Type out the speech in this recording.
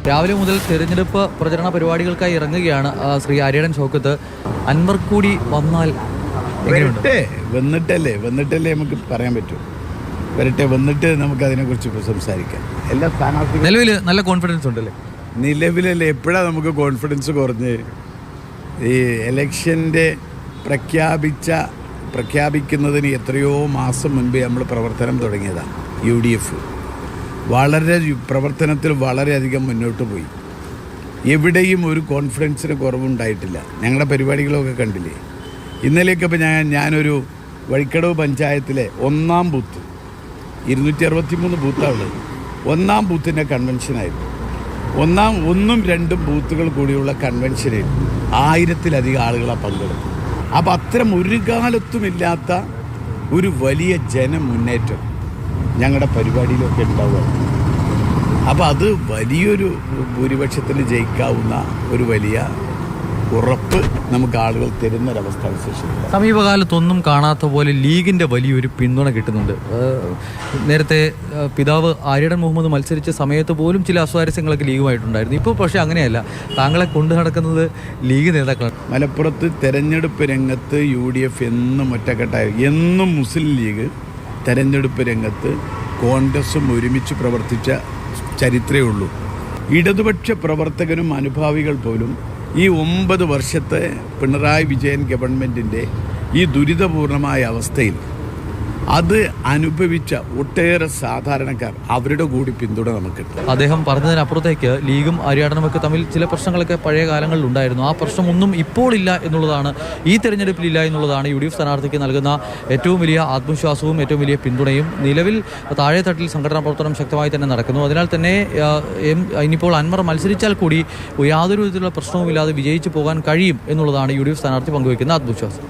രാവിലെ മുതൽ തെരഞ്ഞെടുപ്പ് പ്രചരണ പരിപാടികൾക്കായി ഇറങ്ങുകയാണ് ശ്രീ ആര്യടൻ ഷൗക്കത്ത്. അൻവർ കൂടി വന്നാൽ വന്നിട്ടല്ലേ നമുക്ക് പറയാൻ പറ്റൂ. വന്നിട്ട് നമുക്ക് അതിനെക്കുറിച്ച് സംസാരിക്കാം. എല്ലാ സ്ഥാനാർത്ഥികളും നിലവിൽ നല്ല കോൺഫിഡൻസ് ഉണ്ടല്ലേ? നിലവിലല്ലേ എപ്പോഴാണ് നമുക്ക് കോൺഫിഡൻസ് കുറഞ്ഞ്? ഈ ഇലക്ഷൻ്റെ പ്രഖ്യാപിക്കുന്നതിന് എത്രയോ മാസം മുൻപേ നമ്മൾ പ്രവർത്തനം തുടങ്ങിയതാണ്. UDF പ്രവർത്തനത്തിൽ വളരെയധികം മുന്നോട്ട് പോയി. എവിടെയും ഒരു കോൺഫിഡൻസിന് കുറവുണ്ടായിട്ടില്ല. ഞങ്ങളുടെ പരിപാടികളൊക്കെ കണ്ടില്ലേ? ഇന്നലെയൊക്കെ ഇപ്പോൾ ഞാനൊരു വഴിക്കടവ് പഞ്ചായത്തിലെ 1-ാം ബൂത്ത് 263 ബൂത്താണുള്ളത്. 1-ാം ബൂത്തിൻ്റെ കൺവെൻഷനായിരുന്നു. 1-ഉം 2ഉം ബൂത്തുകൾ കൂടിയുള്ള കൺവെൻഷനിൽ 1000-ത്തിലധികം ആളുകളാണ് പങ്കെടുത്തു. അപ്പോൾ അത്തരം ഒരു കാലത്തുമില്ലാത്ത ഒരു വലിയ ജനമുന്നേറ്റം ഞങ്ങളുടെ പരിപാടിയിലൊക്കെ ഉണ്ടാവുക. അപ്പോൾ അത് വലിയൊരു ഭൂരിപക്ഷത്തിന് ജയിക്കാവുന്ന ഒരു വലിയ ഉറപ്പ് നമുക്ക് ആളുകൾ തരുന്നൊരവസ്ഥ വിശേഷിക്കില്ല. സമീപകാലത്തൊന്നും കാണാത്ത പോലെ ലീഗിൻ്റെ വലിയൊരു പിന്തുണ കിട്ടുന്നുണ്ട്. നേരത്തെ പിതാവ് ആര്യടൻ മുഹമ്മദ് മത്സരിച്ച സമയത്ത് പോലും ചില അസ്വാരസ്യങ്ങളൊക്കെ ലീഗുമായിട്ടുണ്ടായിരുന്നു. ഇപ്പോൾ പക്ഷേ അങ്ങനെയല്ല. താങ്കളെ കൊണ്ടു നടക്കുന്നത് ലീഗ് നേതാക്കളാണ്. മലപ്പുറത്ത് തെരഞ്ഞെടുപ്പ് രംഗത്ത് UDF എന്നും ഒറ്റക്കെട്ടായിരുന്നു. എന്നും മുസ്ലിം ലീഗ് തെരഞ്ഞെടുപ്പ് രംഗത്ത് കോൺഗ്രസും ഒരുമിച്ച് പ്രവർത്തിച്ച ചരിത്രമേ ഉള്ളൂ. ഇടതുപക്ഷ പ്രവർത്തകനും അനുഭാവികൾ പോലും ഈ 9 വർഷത്തെ പിണറായി വിജയൻ ഗവൺമെൻറ്റിൻ്റെ ഈ ദുരിതപൂർണമായ അവസ്ഥയിൽ അത് അനുഭവിച്ച ഒട്ടേറെ സാധാരണക്കാർ അവരുടെ കൂടി പിന്തുണ നമുക്കുണ്ട്. അദ്ദേഹം പറഞ്ഞതിനപ്പുറത്തേക്ക് ലീഗും ആര്യാടനുമൊക്കെ തമ്മിൽ ചില പ്രശ്നങ്ങളൊക്കെ പഴയ കാലങ്ങളിൽ ഉണ്ടായിരുന്നു. ആ പ്രശ്നമൊന്നും ഇപ്പോൾ ഇല്ല എന്നുള്ളതാണ്, ഈ തെരഞ്ഞെടുപ്പിലില്ല എന്നുള്ളതാണ് UDF സ്ഥാനാർത്ഥിക്ക് നൽകുന്ന ഏറ്റവും വലിയ ആത്മവിശ്വാസവും ഏറ്റവും വലിയ പിന്തുണയും. നിലവിൽ താഴെത്തട്ടിൽ സംഘടനാ പ്രവർത്തനം ശക്തമായി തന്നെ നടക്കുന്നു. അതിനാൽ തന്നെ ഇനിയിപ്പോൾ അൻവർ മത്സരിച്ചാൽ കൂടി യാതൊരു വിധത്തിലുള്ള പ്രശ്നവുമില്ലാതെ വിജയിച്ചു പോകാൻ കഴിയും എന്നുള്ളതാണ് UDF സ്ഥാനാർത്ഥി പങ്കുവയ്ക്കുന്ന ആത്മവിശ്വാസം.